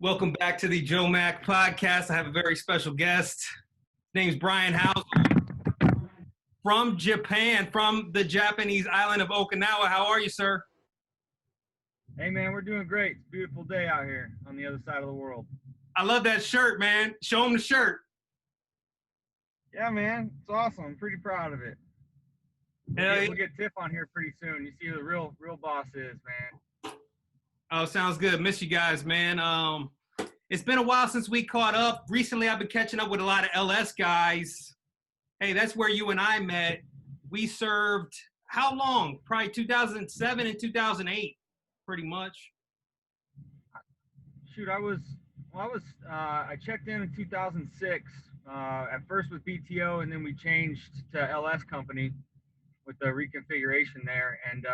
Welcome back to the Joe Mack podcast. I have a very special guest. His name's Bryan Housel from Japan, from the Japanese island of Okinawa. How are you, sir? Hey, man, we're doing great. It's a beautiful day out here on the other side of the world. I love that shirt, man. Show him the shirt. Yeah, man, it's awesome. I'm pretty proud of it. We'll get Tiff on here pretty soon. You see who the real boss is, man. Oh, sounds good. Miss you guys, man. It's been a while since we caught up. Recently, I've been catching up with a lot of LS guys. Hey, that's where you and I met. We served how long? Probably 2007 and 2008, pretty much. Shoot, I checked in 2006. At first with BTO, and then we changed to LS company with the reconfiguration there. And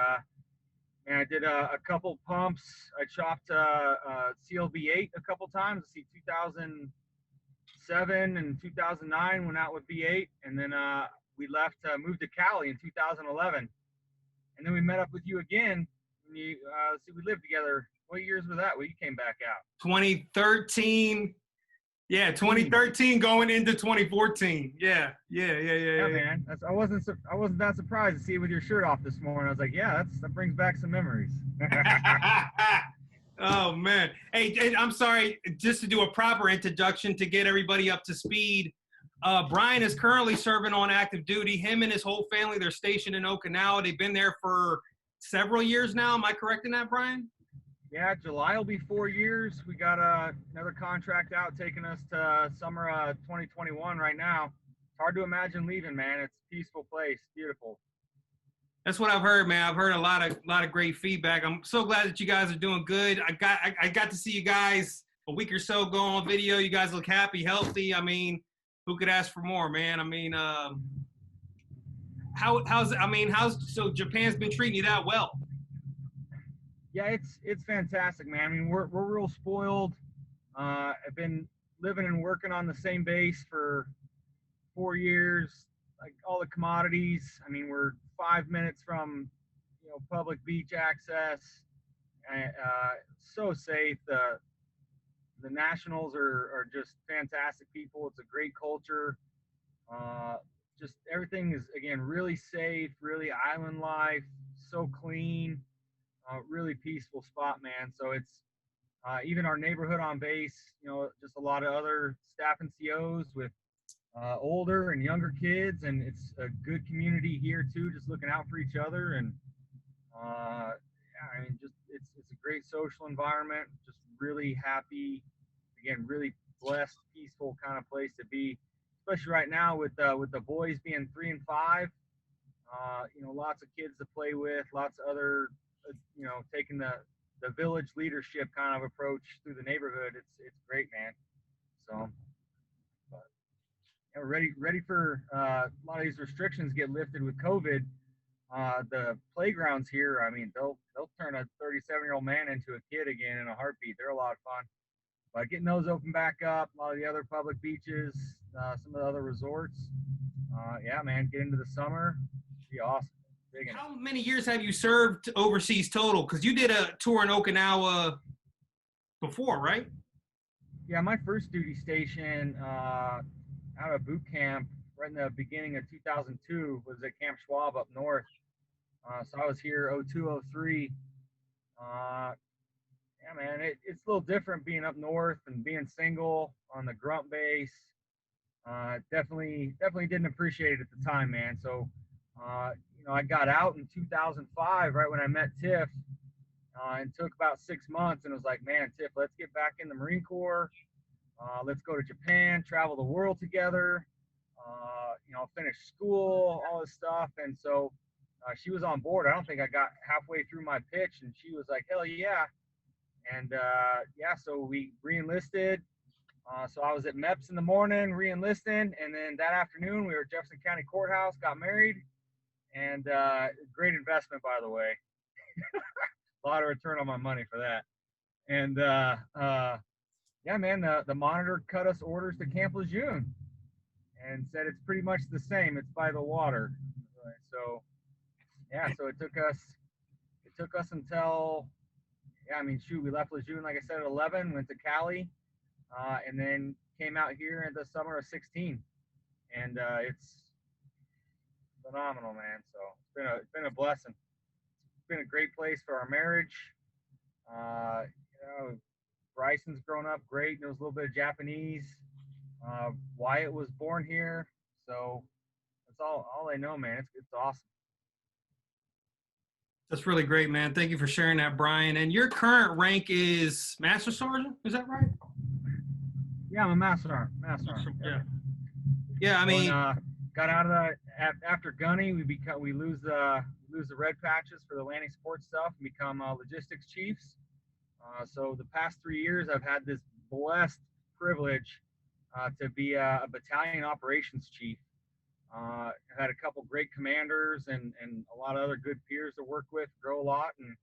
I did a couple pumps. I chopped CLV8 a couple times. Let's see, 2007 and 2009 went out with V8, and then we left, moved to Cali in 2011, and then we met up with you again. And we lived together. What years was that? When you came back out? 2013. Yeah, 2013 going into 2014. Yeah, man. I wasn't that surprised to see you with your shirt off this morning. I was like, yeah, that brings back some memories. Oh man. Hey, I'm sorry, just to do a proper introduction to get everybody up to speed. Bryan is currently serving on active duty. Him and his whole family, they're stationed in Okinawa. They've been there for several years now. Am I correct in that, Bryan? Yeah, July will be 4 years. We got another contract out taking us to summer 2021 right now. It's hard to imagine leaving, man. It's a peaceful place, beautiful. That's what I've heard, man. I've heard a lot of great feedback. I'm so glad that you guys are doing good. I got to see you guys a week or so ago on video. You guys look happy, healthy. I mean, who could ask for more, man? I mean, how's so Japan's been treating you that well? Yeah, it's fantastic, man. I mean, we're real spoiled. I've been living and working on the same base for 4 years. Like all the commodities. I mean, we're 5 minutes from public beach access. So safe. The nationals are just fantastic people. It's a great culture. Just everything is, again, really safe, really island life, so clean. Really peaceful spot, man. So it's even our neighborhood on base, just a lot of other staff and COs with older and younger kids, and it's a good community here too, just looking out for each other. And I mean, just it's a great social environment, just really happy, again, really blessed, peaceful kind of place to be, especially right now with the boys being 3 and 5. Lots of kids to play with, lots of other taking the village leadership kind of approach through the neighborhood. It's great, man. So ready for a lot of these restrictions get lifted with COVID. The playgrounds here, I mean, they'll turn a 37-year-old man into a kid again in a heartbeat. They're a lot of fun. But getting those open back up, a lot of the other public beaches, some of the other resorts, yeah, man, get into the summer, be awesome. How many years have you served overseas total? Because you did a tour in Okinawa before, right? Yeah, my first duty station out of boot camp right in the beginning of 2002 was at Camp Schwab up north. So I was here 02, 03. Yeah, man, it's a little different being up north and being single on the grunt base. Definitely didn't appreciate it at the time, man. So, I got out in 2005, right when I met Tiff, and took about 6 months, and was like, man, Tiff, let's get back in the Marine Corps. Let's go to Japan, travel the world together, finish school, all this stuff. And so she was on board. I don't think I got halfway through my pitch, and she was like, hell yeah. And so we re-enlisted. So I was at MEPS in the morning, re-enlisting, and then that afternoon we were at Jefferson County Courthouse, got married, and great investment, by the way. A lot of return on my money for that. And yeah, man, the monitor cut us orders to Camp Lejeune and said it's pretty much the same. It's by the water. So yeah, so it took us until yeah, I mean, shoot, we left Lejeune, like I said, at 11, went to Cali, and then came out here in the summer of 16. And it's phenomenal, man. So it's been a blessing. It's been a great place for our marriage. Bryson's grown up great, knows a little bit of Japanese. Wyatt was born here, so that's all I know, man. It's awesome. That's really great, man. Thank you for sharing that, Bryan. And your current rank is Master Sergeant, is that right? Yeah, I'm a master sergeant. Yeah. Yeah, I mean, got out of that after gunny. We lose the red patches for the landing support stuff and become logistics chiefs. So the past 3 years, I've had this blessed privilege to be a battalion operations chief. I've had a couple great commanders and a lot of other good peers to work with, grow a lot, and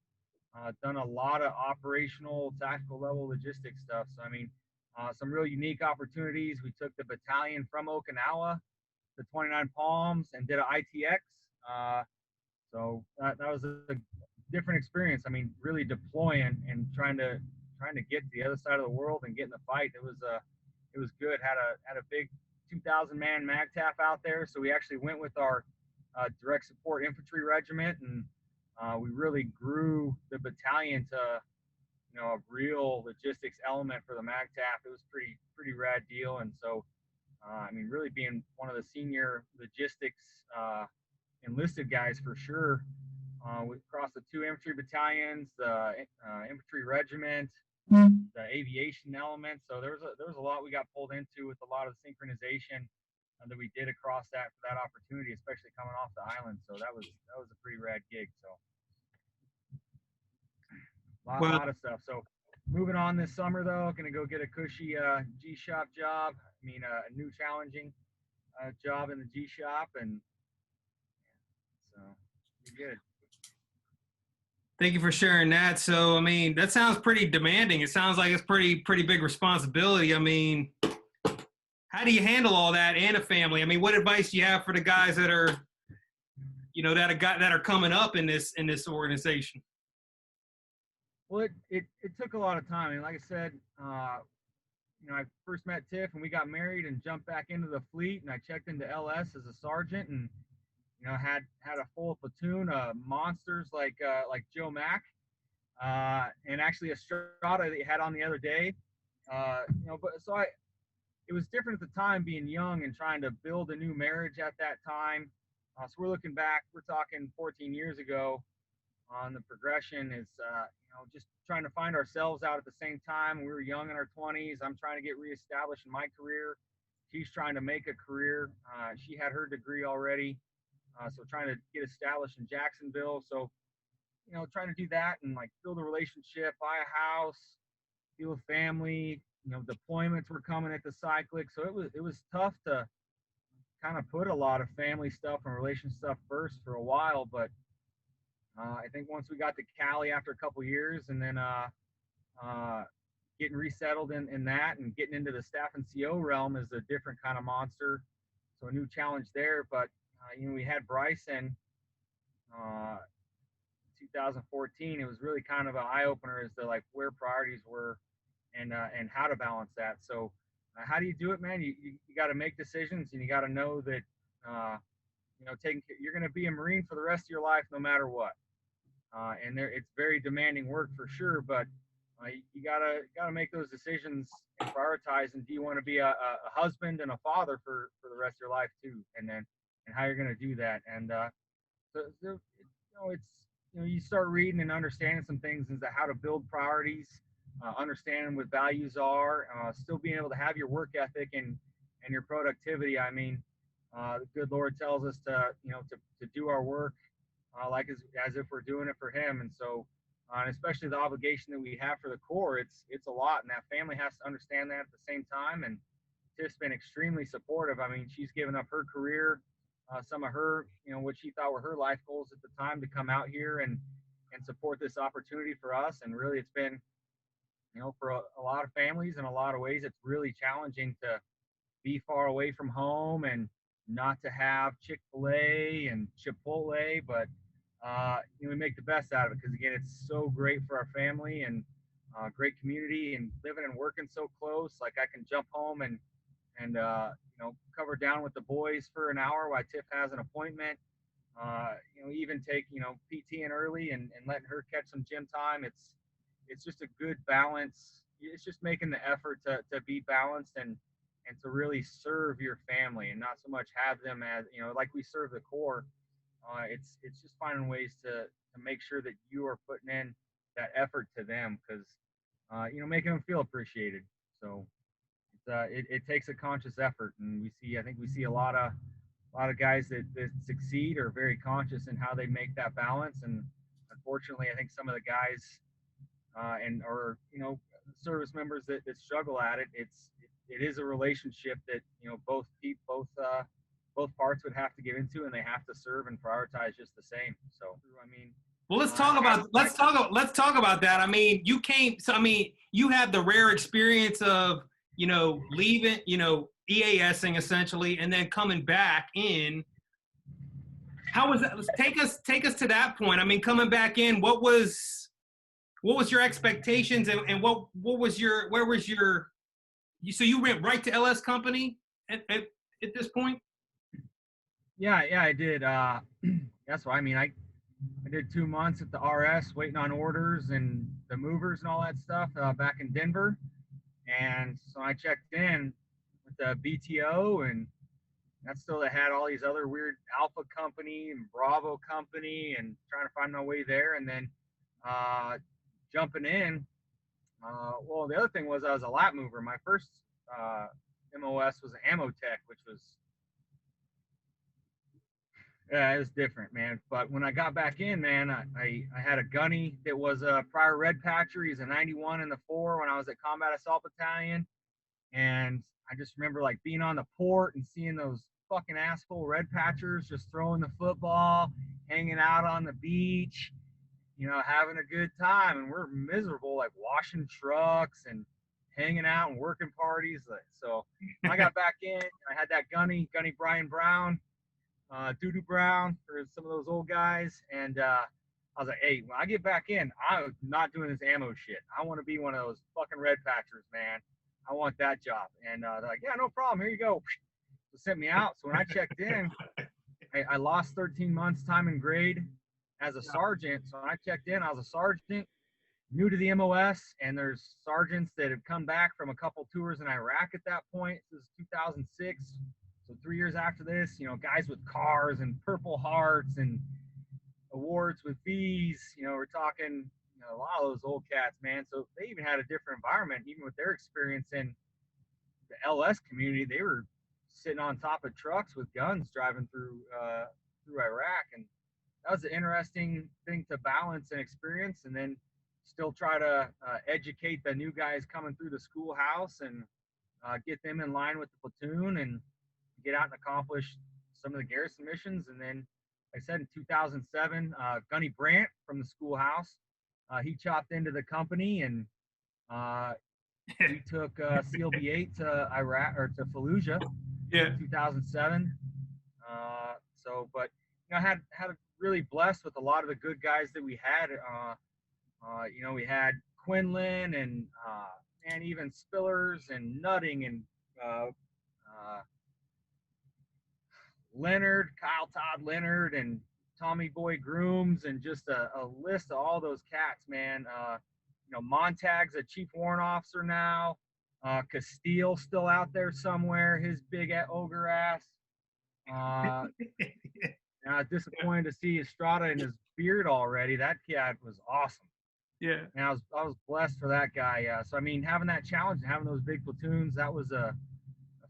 done a lot of operational, tactical level logistics stuff. So, I mean, some real unique opportunities. We took the battalion from Okinawa to 29 Palms and did an ITX. So that was a different experience. I mean, really deploying and trying to get to the other side of the world and get in the fight. It was good. Had a big 2,000 man MAGTF out there. So we actually went with our direct support infantry regiment, and we really grew the battalion to a real logistics element for the MAGTF. It was pretty rad deal. And so I mean, really being one of the senior logistics enlisted guys for sure. We crossed the 2 infantry battalions, the infantry regiment, the aviation element. So there was a lot we got pulled into with a lot of synchronization that we did across for that opportunity, especially coming off the island. So that was a pretty rad gig. So a lot of stuff. So moving on this summer though, gonna go get a cushy G shop job. I mean, a new challenging job in the G shop, and so be good. thank you for sharing that. So, I mean, that sounds pretty demanding. It sounds like it's pretty big responsibility. I mean, how do you handle all that and a family? I mean, what advice do you have for the guys that are, that are coming up in this organization? Well, it took a lot of time. And like I said, I first met Tiff and we got married and jumped back into the fleet, and I checked into LS as a sergeant, and had a full platoon of monsters like Joe Mack, and actually a Strata that he had on the other day. It was different at the time being young and trying to build a new marriage at that time. So we're looking back, we're talking 14 years ago on the progression is, just trying to find ourselves out at the same time. We were young in our 20s. I'm trying to get reestablished in my career. She's trying to make a career. She had her degree already. So trying to get established in Jacksonville. So, trying to do that and like build a relationship, buy a house, deal with family, deployments were coming at the cyclic. So it was tough to kind of put a lot of family stuff and relation stuff first for a while. But I think once we got to Cali after a couple years, and then getting resettled in that and getting into the staff and CO realm is a different kind of monster. So a new challenge there. But, we had Bryson 2014. It was really kind of an eye opener as to like where priorities were and how to balance that. So how do you do it, man? You got to make decisions, and you got to know that, you're going to be a Marine for the rest of your life, no matter what. And it's very demanding work for sure, but you gotta make those decisions and prioritize. And do you want to be a husband and a father for the rest of your life too? And how you're going to do that. And you start reading and understanding some things as to how to build priorities, understanding what values are, still being able to have your work ethic and your productivity. I mean, the good Lord tells us to do our work like as if we're doing it for Him. And so, and especially the obligation that we have for the Corps, it's a lot, and that family has to understand that at the same time. And Tiff's been extremely supportive. I mean, she's given up her career, some of her, what she thought were her life goals at the time, to come out here and support this opportunity for us. And really, it's been, for a lot of families in a lot of ways, it's really challenging to be far away from home and not to have Chick-fil-A and Chipotle, but we make the best out of it because again, it's so great for our family and great community and living and working so close. Like I can jump home and cover down with the boys for an hour while Tiff has an appointment. Even take PT in early and letting her catch some gym time. It's just a good balance. It's just making the effort to be balanced and to really serve your family and not so much have them as like we serve the core. It's just finding ways to make sure that you are putting in that effort to them because making them feel appreciated. So it takes a conscious effort, and I think we see a lot of guys that succeed are very conscious in how they make that balance. And unfortunately, I think some of the guys and or service members that struggle at it, it is a relationship that both parts would have to get into, and they have to serve and prioritize just the same. So I mean, Well, let's talk about that. I mean, you came. So I mean, you had the rare experience of leaving, EASing essentially, and then coming back in. How was that? Take us to that point. I mean, coming back in, what was your expectations and what was where was your so you went right to LS Company at this point? yeah, I did. That's why I mean I did 2 months at the RS waiting on orders and the movers and all that stuff back in Denver. And so I checked in with the BTO, and that's still that had all these other weird Alpha Company and Bravo Company and trying to find my way there. And then jumping in, well, the other thing was I was a lap mover. My first MOS was an ammo tech, which was yeah, it was different, man. But when I got back in, man, I had a gunny that was a prior red patcher. He's a 91 in the 4 when I was at Combat Assault Battalion. And I just remember like being on the port and seeing those fucking asshole red patchers just throwing the football, hanging out on the beach, having a good time. And we're miserable, like washing trucks and hanging out and working parties. So when I got back in, I had that gunny Brian Brown. Doodoo Brown for some of those old guys. And I was like, hey, when I get back in, I'm not doing this ammo shit. I want to be one of those fucking red patchers, man. I want that job. And they're like, yeah, no problem. Here you go. So sent me out. So when I checked in, I lost 13 months time and grade as a sergeant. So when I checked in, I was a sergeant, new to the MOS, and there's sergeants that have come back from a couple tours in Iraq at that point. This is 2006. So 3 years after this, guys with cars and Purple Hearts and awards with bees, we're talking, a lot of those old cats, man. So they even had a different environment, even with their experience in the LS community. They were sitting on top of trucks with guns driving through Iraq. And that was an interesting thing to balance and experience, and then still try to educate the new guys coming through the schoolhouse and get them in line with the platoon and get out and accomplish some of the garrison missions. And then, like I said, in 2007, Gunny Brandt from the schoolhouse, he chopped into the company, and we took CLB-8 to Iraq or to Fallujah in 2007. But I had really blessed with a lot of the good guys that we had. We had Quinlan and even Spillers and Nutting and Leonard, Kyle Todd Leonard, and Tommy Boy Grooms, and just a list of all those cats, man. Montag's a chief warrant officer now. Castile still out there somewhere, his big ogre ass. Disappointed to see Estrada in his beard already. That cat was awesome. Yeah. And I was blessed for that guy. So I mean, having that challenge and having those big platoons, that was a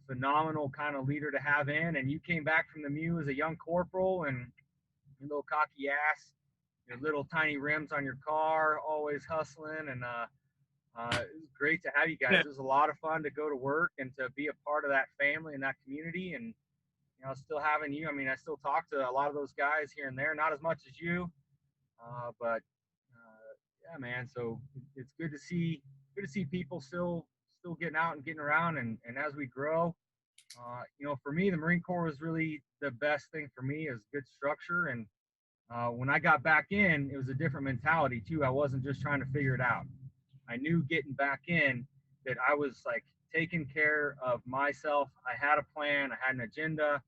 phenomenal kind of leader to have in. And you came back from the MEU as a young corporal, and your little cocky ass, your little tiny rims on your car, always hustling. And it was great to have you guys. It was a lot of fun to go to work and to be a part of that family and that community. And still having you. I mean, I still talk to a lot of those guys here and there, not as much as you, but yeah, man. So it's good to see people still getting out and getting around. And as we grow, for me, the Marine Corps was really the best thing for me, is good structure. And When I got back in, it was a different mentality too. I wasn't just trying to figure it out. I knew getting back in that I was like taking care of myself. I had a plan, I had an agenda.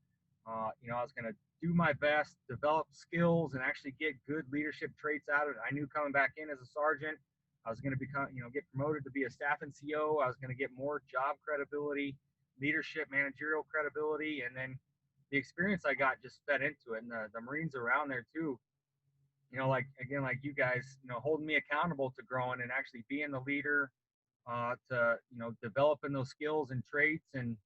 I was going to do my best, develop skills, and actually get good leadership traits out of it. I knew coming back in as a sergeant, I was going to become, get promoted to be a staff NCO. I was going to get more job credibility, leadership, managerial credibility, and then the experience I got just fed into it. And the Marines around there too, like again, like you guys, holding me accountable to growing and actually being the leader, to developing those skills and traits, and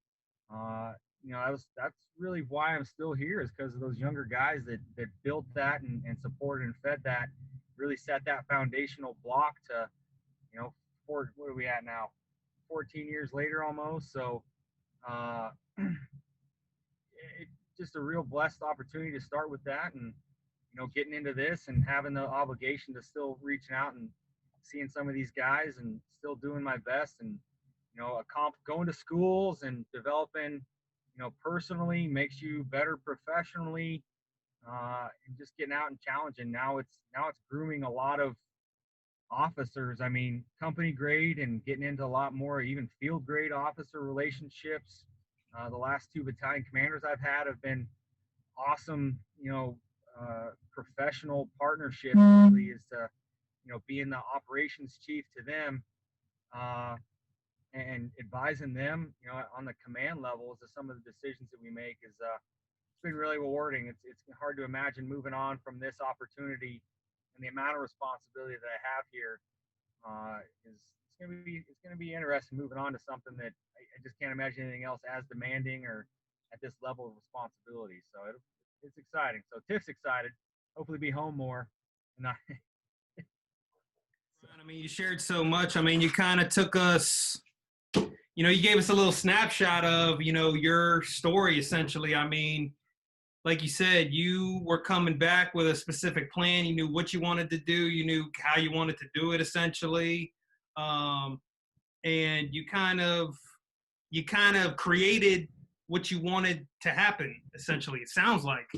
that's really why I'm still here, is because of those younger guys that built that and supported and fed that, really set that foundational block to, what are we at now? 14 years later almost. So uh, it's just a real blessed opportunity to start with that, and getting into this and having the obligation to still reaching out and seeing some of these guys and still doing my best, and going to schools and developing, personally makes you better professionally, and just getting out and challenging. Now it's grooming a lot of officers. I mean, company grade and getting into a lot more even field grade officer relationships. The last two battalion commanders I've had have been awesome, professional partnerships. Really is to, being the operations chief to them, uh, and advising them, on the command levels of some of the decisions that we make is, it's been really rewarding. It's hard to imagine moving on from this opportunity, and the amount of responsibility that I have here, is it's gonna be interesting moving on to something that I just can't imagine anything else as demanding or at this level of responsibility. So it's exciting. So Tiff's excited. Hopefully, be home more. And I mean, you shared so much. I mean, you kind of took us, you gave us a little snapshot of, your story essentially. I mean, like you said, you were coming back with a specific plan. You knew what you wanted to do. You knew how you wanted to do it essentially. And you kind of created what you wanted to happen essentially. It sounds like.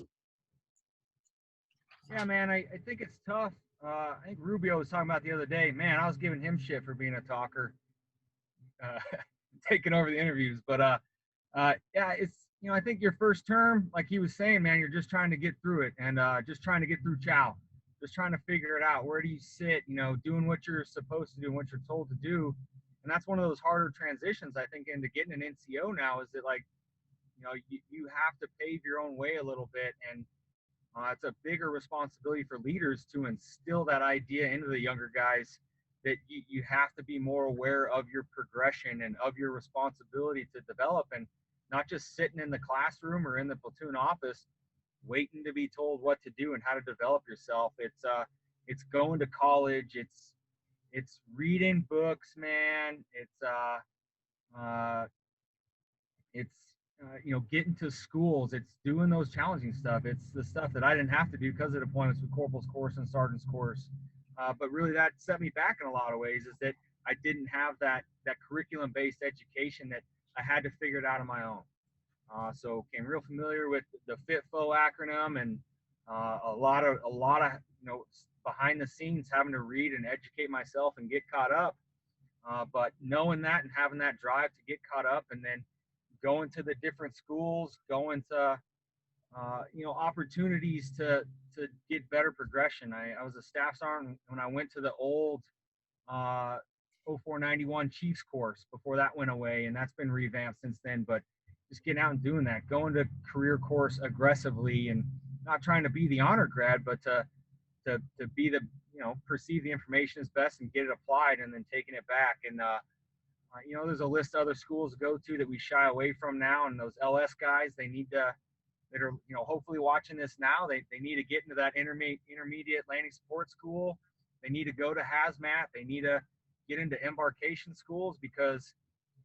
yeah, man, I think it's tough. I think Rubio was talking about the other day. Man, I was giving him shit for being a talker, uh, taking over the interviews. But yeah, it's, I think your first term, like he was saying, man, you're just trying to get through it, and just trying to get through chow, just trying to figure it out. Where do you sit? Doing what you're supposed to do and what you're told to do, and that's one of those harder transitions I think into getting an NCO now. Is that like, you have to pave your own way a little bit, and it's a bigger responsibility for leaders to instill that idea into the younger guys, that you have to be more aware of your progression and of your responsibility to develop, and not just sitting in the classroom or in the platoon office waiting to be told what to do and how to develop yourself. It's going to college. It's reading books, man. Uh, it's getting to schools. It's doing those challenging stuff. It's the stuff that I didn't have to do because of deployments with corporal's course and sergeant's course. But really, that set me back in a lot of ways. Is that I didn't have that curriculum based education, that I had to figure it out on my own. So came real familiar with the FITFO acronym, and a lot of behind the scenes having to read and educate myself and get caught up. But knowing that and having that drive to get caught up, and then going to the different schools, going to opportunities to get better progression. I was a staff sergeant when I went to the old 0491 Chiefs course before that went away, and that's been revamped since then. But just getting out and doing that, going to career course aggressively, and not trying to be the honor grad, but to be the, perceive the information as best and get it applied, and then taking it back. And there's a list of other schools to go to that we shy away from now, and those LS guys, they need to, that are hopefully watching this now, they need to get into that intermediate landing support school. They need to go to hazmat. They need to get into embarkation schools, because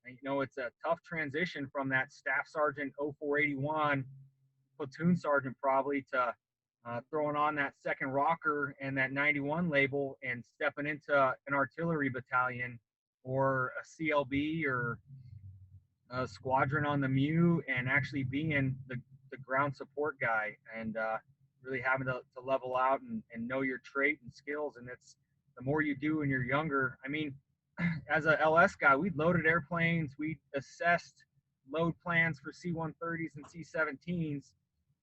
it's a tough transition from that staff sergeant 0481 platoon sergeant probably to throwing on that second rocker and that 91 label and stepping into an artillery battalion or a CLB or a squadron on the MEU, and actually being the ground support guy, and really having to level out and know your trait and skills. And it's the more you do when you're younger. I mean, as a LS guy, we loaded airplanes, we assessed load plans for C-130s and C-17s,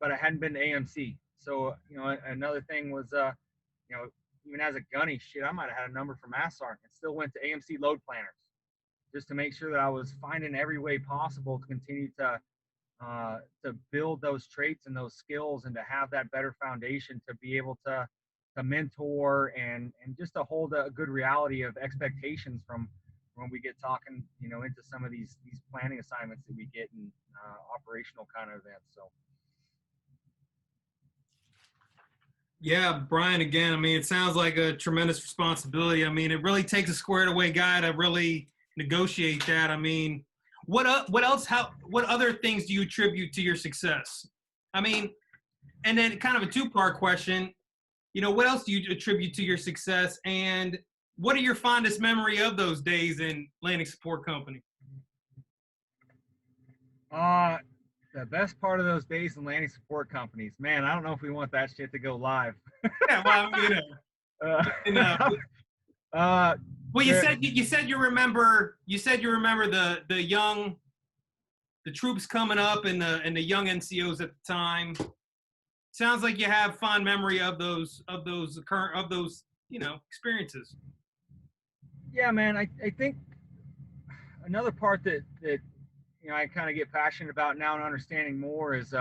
but I hadn't been to AMC. So, another thing was, even as a gunny, shit, I might have had a number from ASARC and still went to AMC load planners just to make sure that I was finding every way possible to continue to build those traits and those skills and to have that better foundation to be able to mentor and just to hold a good reality of expectations from when we get talking, into some of these planning assignments that we get in operational kind of events. So. Yeah, Bryan, again, I mean, it sounds like a tremendous responsibility. I mean, it really takes a squared away guy to really negotiate that. I mean, what other things do you attribute to your success? I mean, and then kind of a two-part question, what else do you attribute to your success, and what are your fondest memory of those days in landing support company? The best part of those days in landing support companies, man, I don't know if we want that shit to go live. Yeah, well, well, you said you remember the troops coming up and the young NCOs at the time. Sounds like you have fond memory of those experiences. Yeah, man, I think another part that I kind of get passionate about now and understanding more is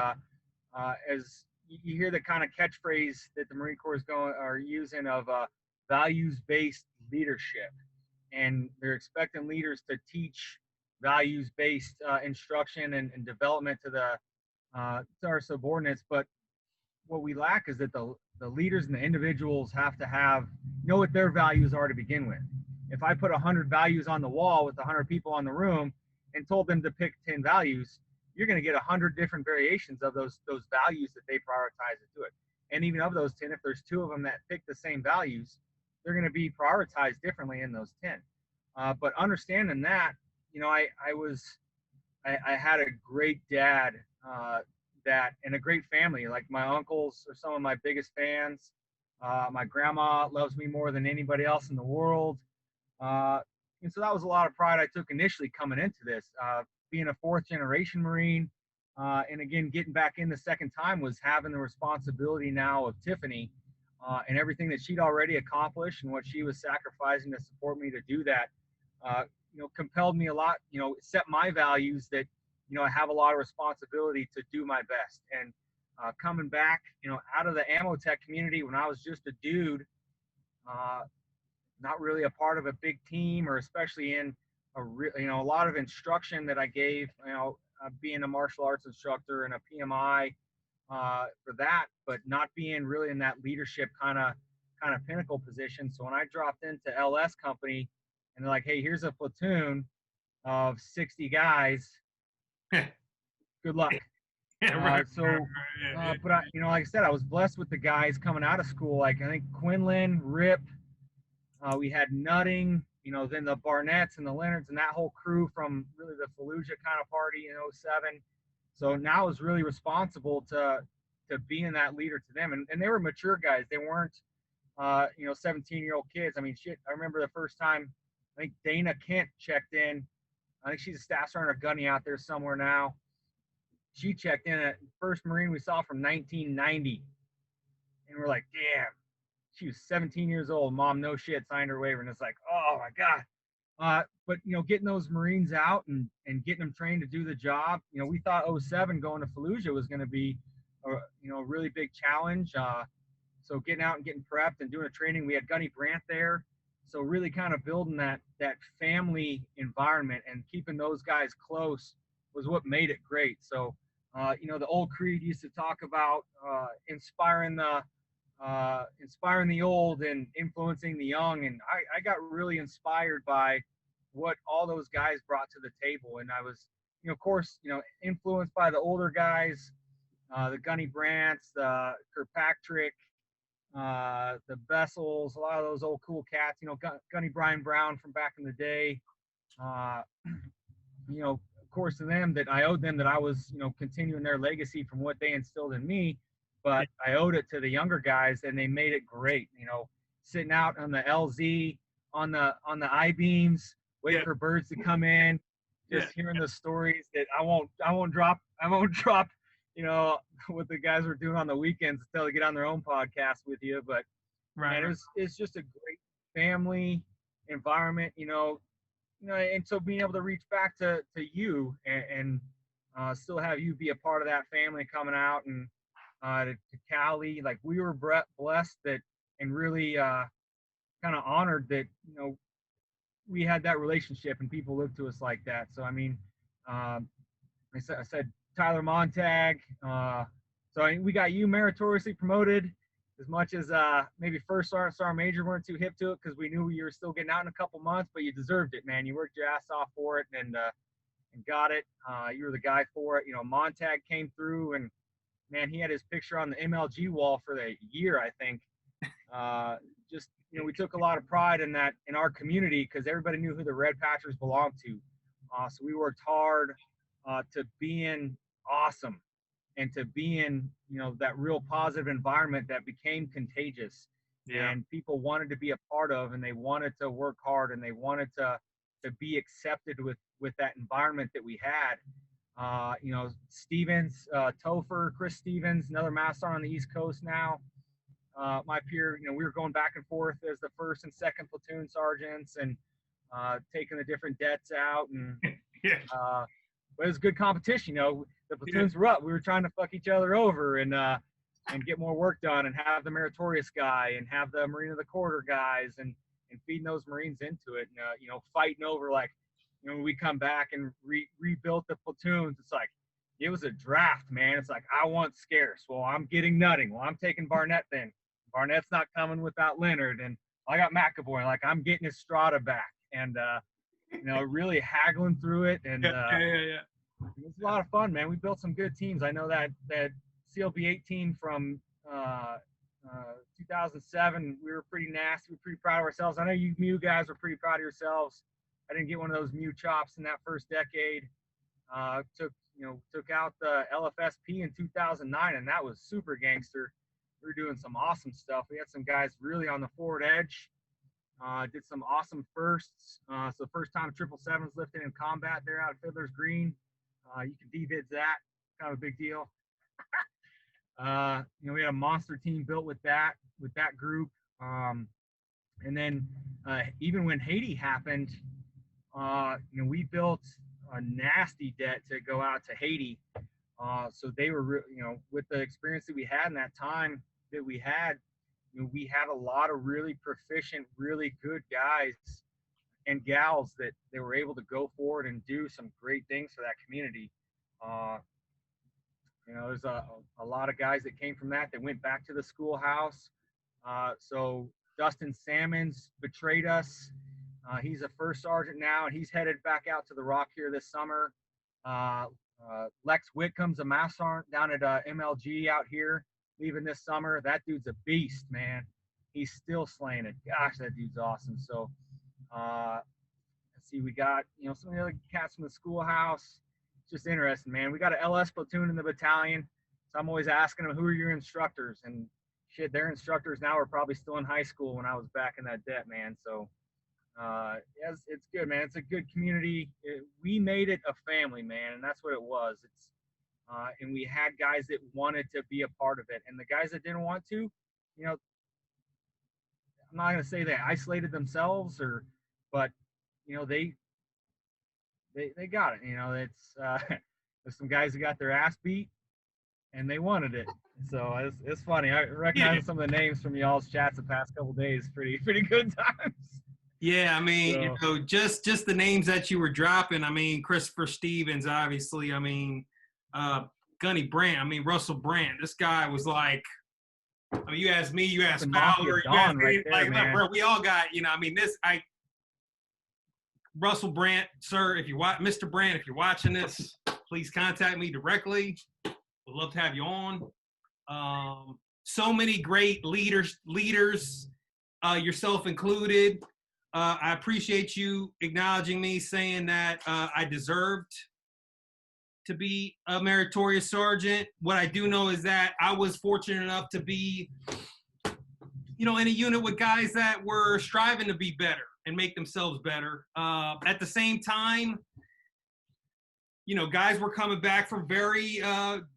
as you hear the kind of catchphrase that the Marine Corps are using of values-based leadership, and they're expecting leaders to teach values-based instruction and development to our subordinates. But what we lack is that the leaders and the individuals have to know what their values are to begin with. If I put 100 values on the wall with 100 people in the room and told them to pick 10 values, you're going to get 100 different variations of those values that they prioritize to do it. And even of those 10, if there's 2 of them that pick the same values, they're going to be prioritized differently in those 10. But understanding that, I had a great dad and a great family. Like my uncles are some of my biggest fans. My grandma loves me more than anybody else in the world. And so that was a lot of pride I took initially coming into this. Being a 4th generation Marine, and again, getting back in the second time was having the responsibility now of Tiffany and everything that she'd already accomplished and what she was sacrificing to support me to do that, compelled me a lot, set my values that, I have a lot of responsibility to do my best. And coming back, out of the ammo tech community when I was just a dude, not really a part of a big team, or especially in a lot of instruction that I gave, being a martial arts instructor and a PMI for that, but not being really in that leadership kind of pinnacle position. So when I dropped into LS company and they're like, hey, here's a platoon of 60 guys, good luck. But like I said, I was blessed with the guys coming out of school. Like I think Quinlan, Rip, we had Nutting, then the Barnetts and the Leonards and that whole crew from really the Fallujah kind of party in 07. So now I was really responsible to being that leader to them. And they were mature guys. They weren't, 17-year-old kids. I mean, shit, I remember the first time, I think Dana Kent checked in. I think she's a staff sergeant or gunny out there somewhere now. She checked in at first Marine we saw from 1990. And we're like, damn. She was 17 years old. Mom, no shit, signed her waiver. And it's like, oh my God. But, getting those Marines out and getting them trained to do the job, we thought 07 going to Fallujah was going to be, a really big challenge. So getting out and getting prepped and doing a training, we had Gunny Brandt there. So really kind of building that family environment and keeping those guys close was what made it great. So, the old creed used to talk about inspiring the old and influencing the young. And I got really inspired by what all those guys brought to the table. And I was, of course, influenced by the older guys, the Gunny Brandts, the Kirkpatrick, the Bessels, a lot of those old cool cats, Gunny Brian Brown from back in the day, of course to them that I owed them that I was, continuing their legacy from what they instilled in me. but I owed it to the younger guys, and they made it great. You know, sitting out on the LZ, on the I-beams, waiting Yeah. for birds to come in, Yeah. just hearing the stories that I won't drop, you know, what the guys were doing on the weekends until they get on their own podcast with you. But Right. man, it's just a great family environment, and so being able to reach back to you and still have you be a part of that family coming out and to Cali, like we were blessed that and really kind of honored that we had that relationship and people look to us like that. So I mean, um, I said Tyler Montag. We got you meritoriously promoted. As much as maybe first star major weren't too hip to it because we knew you were still getting out in a couple months, but you deserved it, man. You worked your ass off for it and got it. You were the guy for it. Montag came through and man, he had his picture on the MLG wall for the year, I think. We took a lot of pride in that in our community because everybody knew who the Red Patchers belonged to. So we worked hard to being awesome and to being, that real positive environment that became contagious. Yeah. And people wanted to be a part of, and they wanted to work hard, and they wanted to be accepted with that environment that we had. Stevens, Topher, Chris Stevens, another master on the East Coast now. My peer, we were going back and forth as the first and second platoon sergeants and taking the different debts out. And Yeah. but it was good competition. The platoons were up. We were trying to fuck each other over and get more work done and have the meritorious guy and have the Marine of the Quarter guys and feeding those Marines into it. And, fighting over when we come back and rebuilt the platoons, it's like, it was a draft, man. It's like, I want Scarce. Well, I'm getting Nutting. Well, I'm taking Barnett then. Barnett's not coming without Leonard. And I got McAvoy. Like, I'm getting Estrada back. And, really haggling through it. And it was a lot of fun, man. We built some good teams. I know that CLB 18 from 2007, we were pretty nasty. We were pretty proud of ourselves. I know you Mew guys were pretty proud of yourselves. I didn't get one of those Mew chops in that first decade. Took out the LFSP in 2009, and that was super gangster. We were doing some awesome stuff. We had some guys really on the forward edge. Did some awesome firsts. So first time 777s lifted in combat there out of Fiddler's Green. You can DVids that. Kind of a big deal. We had a monster team built with that group. And then even when Haiti happened, we built a nasty debt to go out to Haiti. So they were, with the experience that we had in that time that we had a lot of really proficient, really good guys and gals that they were able to go forward and do some great things for that community. There's a lot of guys that came from that went back to the schoolhouse. So Dustin Salmons betrayed us. He's a first sergeant now, and he's headed back out to the Rock here this summer. Lex Whitcomb's a master sergeant down at MLG out here, leaving this summer. That dude's a beast, man. He's still slaying it. Gosh, that dude's awesome. So, let's see, we got, some of the other cats from the schoolhouse. It's just interesting, man. We got an LS platoon in the battalion. So I'm always asking them, who are your instructors? And shit, their instructors now are probably still in high school when I was back in that debt, man. So, it's good, man. It's a good community. We made it a family, man, and that's what it was. And we had guys that wanted to be a part of it, and the guys that didn't want to, I'm not gonna say they isolated themselves but they got it. It's there's some guys who got their ass beat, and they wanted it. So it's funny. I recognize some of the names from y'all's chats the past couple days. Pretty good times. Yeah, I mean, just the names that you were dropping. I mean, Christopher Stevens, obviously. I mean, Gunny Brandt. I mean, Russell Brandt. This guy was like, you asked me, you asked Fowler, you asked me, bro, we all got, Russell Brandt, sir, if you watch, Mr. Brandt, if you're watching this, please contact me directly. Would love to have you on. So many great leaders, yourself included. I appreciate you acknowledging me, saying that I deserved to be a meritorious sergeant. What I do know is that I was fortunate enough to be, in a unit with guys that were striving to be better and make themselves better. At the same time, guys were coming back from very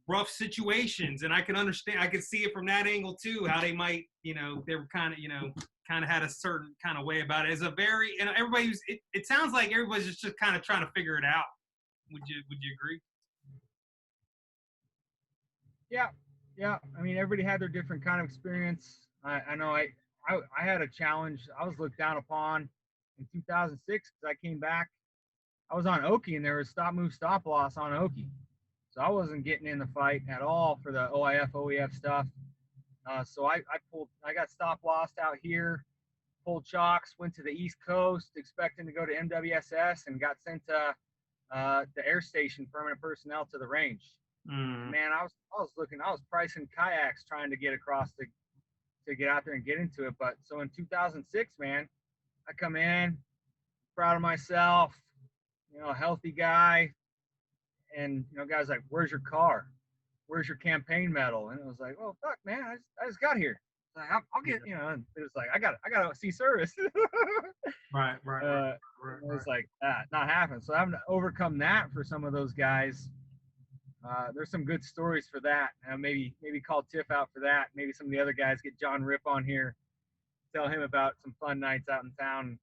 rough situations, and I can understand. I could see it from that angle too. How they might, they were kind of had a certain kind of way about it. It's a very, everybody was. It sounds like everybody's just kind of trying to figure it out. Would you agree? Yeah. I mean, everybody had their different kind of experience. I know I had a challenge. I was looked down upon in 2006 because I came back. I was on Oki, and there was stop, move, stop loss on Oki. So I wasn't getting in the fight at all for the OIF, OEF stuff. So I got stop lost out here, pulled chocks, went to the East Coast expecting to go to MWSS, and got sent to the air station permanent personnel to the range. Man, I was pricing kayaks trying to get across to get out there and get into it. But so in 2006, man, I come in, proud of myself, a healthy guy, and guys like, "Where's your car? Where's your campaign medal?" And it was like, "Oh fuck, man, I just got here. Like, I'll get," and it was like, I got to see service. Right. It's like not happening. So having to overcome that for some of those guys. There's some good stories for that. Maybe call Tiff out for that. Maybe some of the other guys, get John Rip on here, tell him about some fun nights out in town.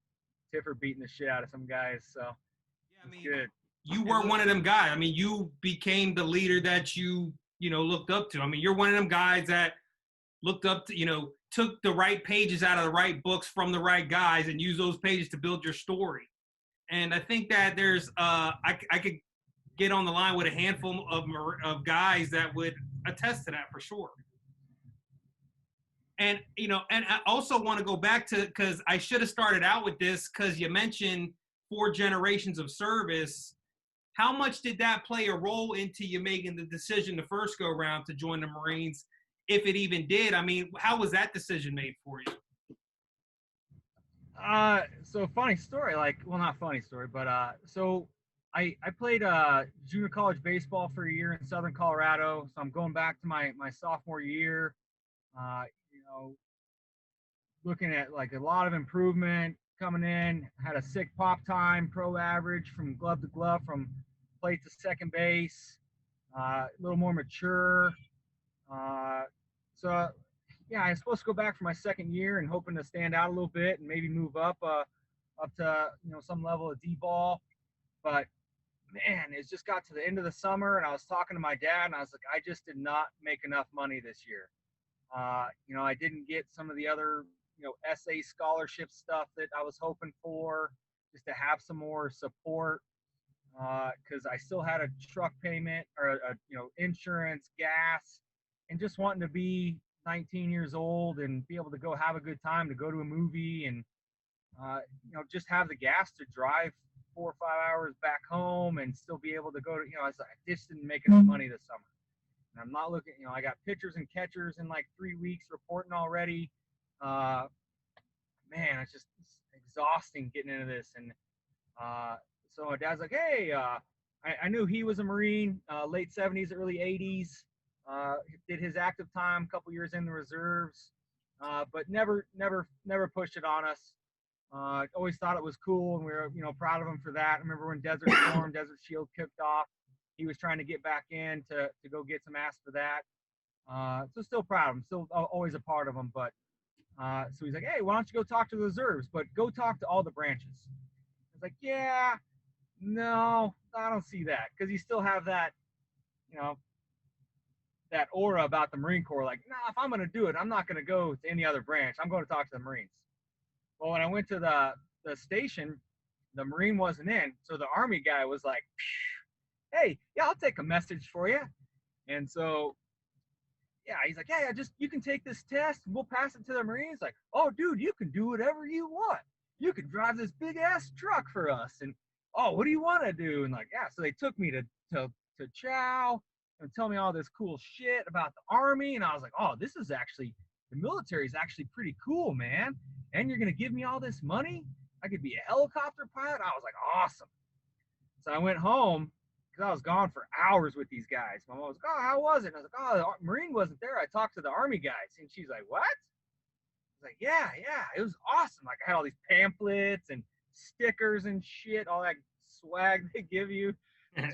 Tiffer beating the shit out of some guys. So yeah, I mean, good. You were one of them guys. I mean, you became the leader that you looked up to. I mean, you're one of them guys that looked up to, took the right pages out of the right books from the right guys and used those pages to build your story. And I think that there's I could get on the line with a handful of guys that would attest to that for sure. And, and I also want to go back to, because I should have started out with this, because you mentioned 4 generations of service. How much did that play a role into you making the decision the first go around to join the Marines, if it even did? I mean, how was that decision made for you? So funny story, not funny story, but so I played junior college baseball for a year in Southern Colorado. So I'm going back to my sophomore year, looking at like a lot of improvement coming in. Had a sick pop time, pro average from glove to glove, from plate to second base, a little more mature. So yeah, I'm supposed to go back for my second year and hoping to stand out a little bit and maybe move up to some level of D-ball. But man, it just got to the end of the summer, and I was talking to my dad, and I was like, I just did not make enough money this year. I didn't get some of the other SA scholarship stuff that I was hoping for, just to have some more support, because I still had a truck payment or insurance, gas, and just wanting to be 19 years old and be able to go have a good time, to go to a movie, and just have the gas to drive 4 or 5 hours back home and still be able to go to, I just didn't make enough money this summer. And I'm not looking, I got pitchers and catchers in like 3 weeks reporting already. Man, it's exhausting getting into this. And so my dad's like, hey, I knew he was a Marine, late 70s, early 80s. Did his active time, a couple years in the reserves, but never pushed it on us. Always thought it was cool, and we were, proud of him for that. I remember when Desert Storm, Desert Shield kicked off, he was trying to get back in to go get some ass for that. So still proud of him, still always a part of him. But so he's like, hey, why don't you go talk to the reserves, but go talk to all the branches. I was like, yeah, no, I don't see that, because you still have that, that aura about the Marine Corps. Like, nah, if I'm going to do it, I'm not going to go to any other branch. I'm going to talk to the Marines. Well, when I went to the station, the Marine wasn't in. So the Army guy was like, hey, yeah, I'll take a message for you. And so, yeah, he's like, yeah, just, you can take this test and we'll pass it to the Marines. Like, oh, dude, you can do whatever you want. You can drive this big ass truck for us. And, oh, what do you want to do? And like, yeah, so they took me to Chow and tell me all this cool shit about the Army. And I was like, oh, this is actually, the military is actually pretty cool, man. And you're going to give me all this money? I could be a helicopter pilot? I was like, awesome. So I went home, because I was gone for hours with these guys. My mom was like, oh, how was it? And I was like, oh, the Marine wasn't there. I talked to the Army guys. And she's like, what? I was like, yeah, it was awesome. Like I had all these pamphlets and stickers and shit, all that swag they give you.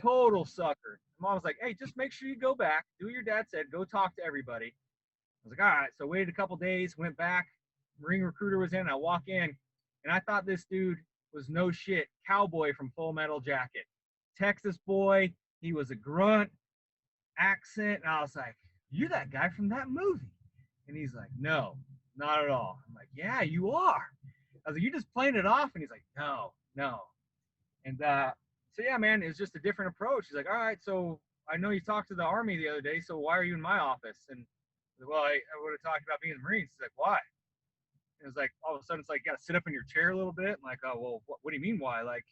Total sucker. Mom was like, hey, just make sure you go back, do what your dad said, go talk to everybody. I was like, all right. So waited a couple days, went back. Marine recruiter was in. I walk in, and I thought this dude was no shit, cowboy from Full Metal Jacket, Texas boy. He was a grunt accent. And I was like, you that guy from that movie? And he's like, no, not at all. I'm like, yeah, you are. I was like, you just playing it off? And he's like, no. And so yeah, man, it's just a different approach. He's like, all right, so I know you talked to the Army the other day, so why are you in my office? And I was like, well, I would have talked about being in the Marines. He's like, why? And it's like all of a sudden it's like you gotta sit up in your chair a little bit. I'm like, oh well, what do you mean why? Like,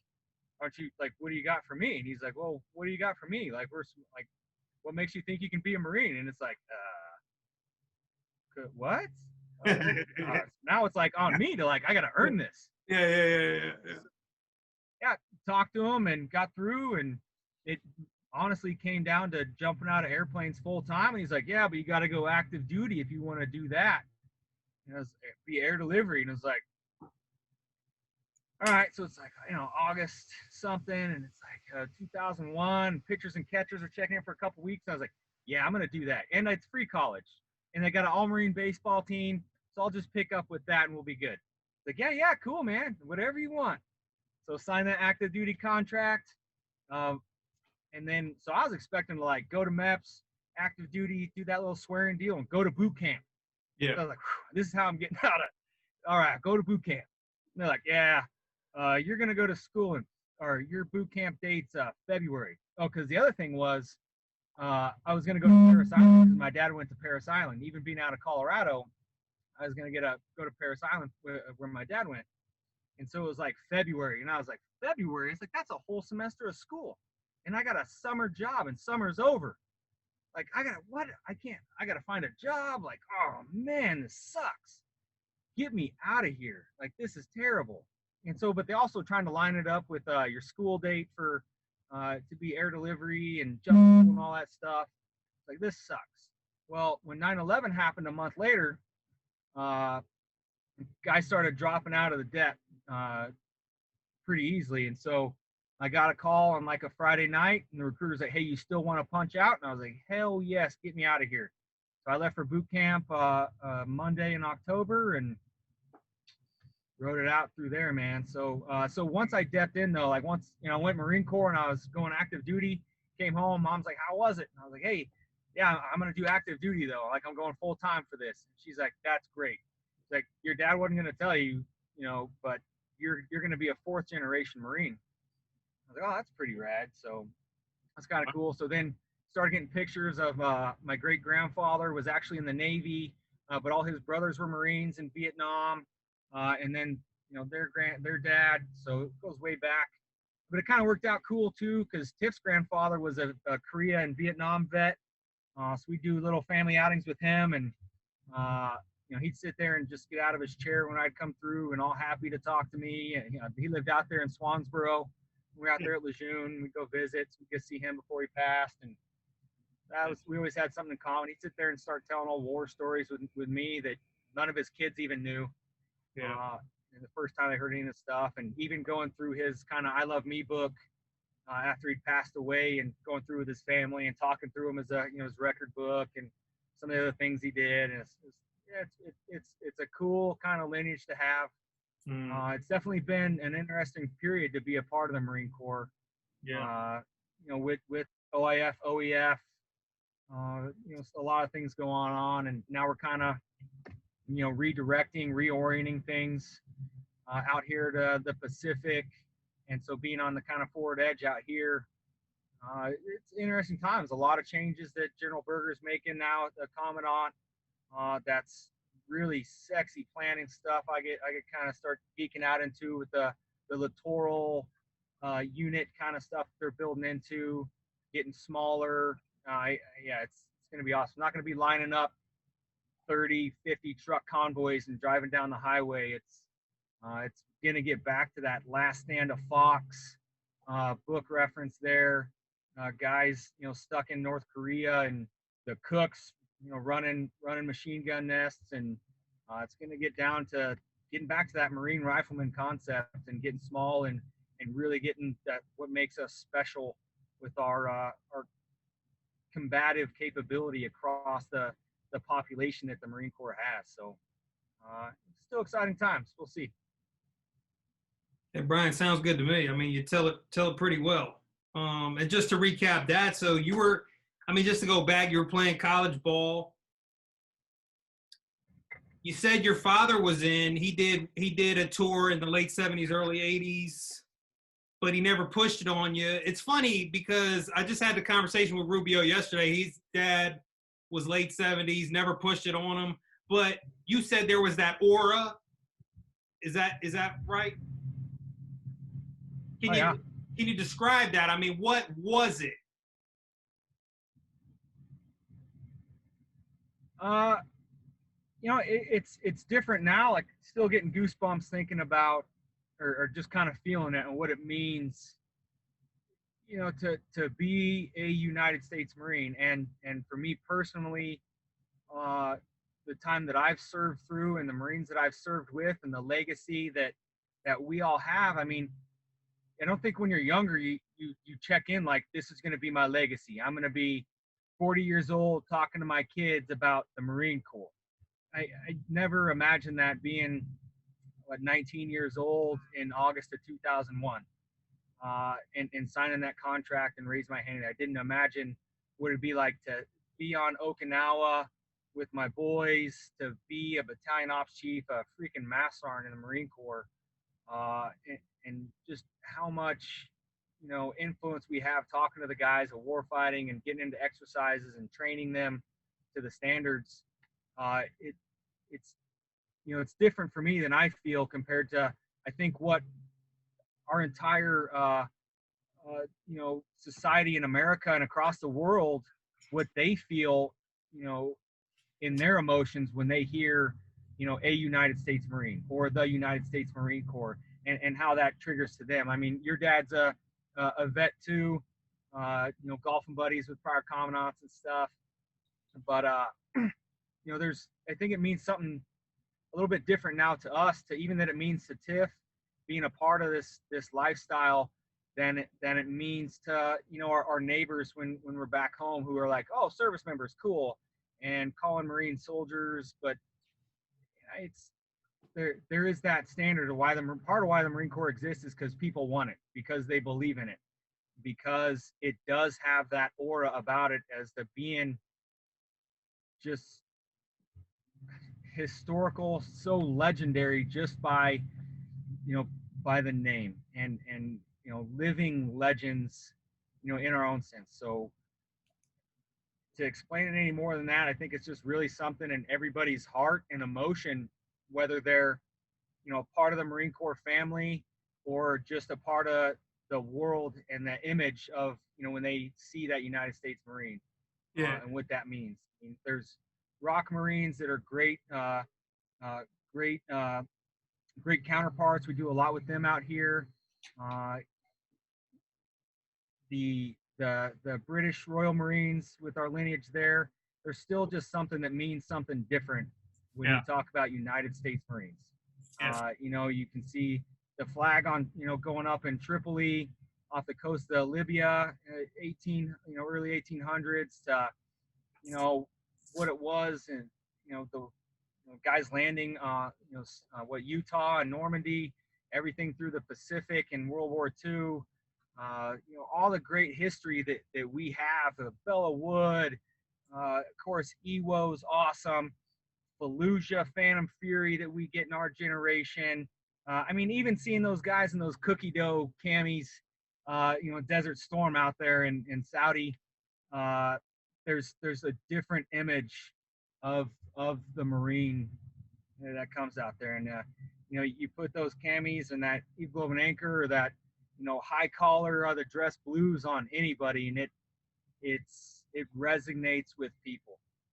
aren't you like, what do you got for me? And he's like, well, what do you got for me? Like like, what makes you think you can be a Marine? And it's like, what? Now it's like on me to like, I gotta earn this. Yeah. Yeah, talked to him and got through, and it honestly came down to jumping out of airplanes full time. And he's like, yeah, but you got to go active duty if you want to do that. And it was be air delivery. And it was like, all right, so it's like, August something, and it's like 2001. Pitchers and catchers are checking in for a couple weeks. I was like, yeah, I'm gonna do that, and it's free college, and they got an all Marine baseball team, so I'll just pick up with that, and we'll be good. It's like, yeah, cool, man, whatever you want. So sign that active duty contract, and then so I was expecting to like go to MEPS, active duty, do that little swearing deal, and go to boot camp. Yeah. So I was like, this is how I'm getting out of. All right, go to boot camp. And they're like, yeah. You're gonna go to school or your boot camp date's February. Oh, because the other thing was, I was gonna go to Parris Island because my dad went to Parris Island. Even being out of Colorado, I was gonna go to Parris Island where my dad went, and so it was like February, and I was like, February? It's like that's a whole semester of school, and I got a summer job, and summer's over. Like I gotta find a job. Like, oh man, this sucks. Get me out of here. Like this is terrible. And so, but they also trying to line it up with your school date for to be air delivery and jump school and all that stuff. Like this sucks. Well, when 9/11 happened a month later, guys started dropping out of the debt pretty easily. And so I got a call on like a Friday night, and the recruiter's like, hey, you still want to punch out? And I was like, hell yes, get me out of here. So I left for boot camp Monday in October, and wrote it out through there, man. So so once I depped in though, like once I went Marine Corps and I was going active duty, came home, mom's like, how was it? And I was like, hey, yeah, I'm gonna do active duty though. Like I'm going full time for this. And she's like, that's great. She's like, your dad wasn't gonna tell you, but you're gonna be a 4th generation Marine. I was like, oh, that's pretty rad. So that's kind of cool. So then started getting pictures of my great grandfather was actually in the Navy, but all his brothers were Marines in Vietnam. And then their dad, so it goes way back, but it kind of worked out cool too because Tiff's grandfather was a Korea and Vietnam vet, so we do little family outings with him, and he'd sit there and just get out of his chair when I'd come through and all happy to talk to me. And he lived out there in Swansboro. We were out there at Lejeune. We'd go visit, so we could see him before he passed, and we always had something in common. He'd sit there and start telling old war stories with me that none of his kids even knew. And the first time I heard any of this stuff, and even going through his kind of I Love Me book after he'd passed away, and going through with his family and talking through him as his record book and some of the other things he did. And it's a cool kind of lineage to have. It's definitely been an interesting period to be a part of the Marine Corps. With OIF, OEF, a lot of things going on, and now we're kind of redirecting, reorienting things out here to the Pacific. And so being on the kind of forward edge out here, it's interesting times. A lot of changes that General Berger's making now, the Commandant. That's really sexy planning stuff. I get kind of start geeking out into with the littoral unit kind of stuff they're building into, getting smaller. It's going to be awesome. I'm not going to be lining up 30, 50 truck convoys and driving down the highway. It's going to get back to that Last Stand of Fox book reference there. guys, stuck in North Korea, and the cooks, running machine gun nests, and it's going to get down to getting back to that Marine rifleman concept and getting small and really getting that what makes us special with our combative capability across the population that the Marine Corps has. So still exciting times. We'll see. Hey, Bryan, sounds good to me. I mean, you tell it pretty well. And just to recap that, so you were, I mean, just to go back, you were playing college ball. You said your father was in. He did a tour in the late '70s, early '80s, but he never pushed it on you. It's funny because I just had the conversation with Rubio yesterday. His dad was late '70s, never pushed it on him. But you said there was that aura. Is that right? Can Yeah. you describe that? I mean, what was it? It's different now. Like, still getting goosebumps thinking about, or just kind of feeling it and what it means, to be a United States Marine. And for me personally, the time that I've served through and the Marines that I've served with and the legacy that we all have. I mean, I don't think when you're younger, you check in like, this is going to be my legacy. I'm going to be 40 years old talking to my kids about the Marine Corps. I never imagined that being 19 years old in August of 2001, and signing that contract and raise my hand. I didn't imagine what it'd be like to be on Okinawa with my boys, to be a battalion ops chief, a freaking master sergeant in the Marine Corps, and just how much influence we have talking to the guys of war fighting and getting into exercises and training them to the standards. It's it's different for me than I feel compared to, I think, what our entire society in America and across the world, what they feel, in their emotions when they hear, a United States Marine or the United States Marine Corps, and how that triggers to them. I mean, your dad's a vet too, golfing buddies with prior commandants and stuff. But I think it means something a little bit different now to us, to even that it means to TIFF being a part of this lifestyle than it means to our neighbors when we're back home, who are like, oh, service members, cool, and calling Marine soldiers. But it's there is that standard of why part of why the Marine Corps exists is because people want it, because they believe in it, because it does have that aura about it as the being just historical, so legendary, just by by the name, and living legends in our own sense. So to explain it any more than that, I think it's just really something in everybody's heart and emotion, whether they're part of the Marine Corps family or just a part of the world and the image of when they see that United States Marine, and what that means. I mean, there's ROC Marines that are great, great counterparts. We do a lot with them out here. The British Royal Marines, with our lineage there, there's still just something that means something different when you talk about United States Marines. Yes. You can see the flag on, going up in Tripoli off the coast of Libya, early 1800s, to, what it was, and, the guys landing, Utah and Normandy, everything through the Pacific in World War II, all the great history that we have, the Bella Wood, of course, Ewo's awesome, Fallujah, Phantom Fury that we get in our generation. I mean, even seeing those guys in those cookie dough camis, Desert Storm out there in Saudi, there's a different image of the Marine that comes out there. And, you put those camis and that Eagle of an Anchor, or that, high collar or the dress blues on anybody, and it resonates with people.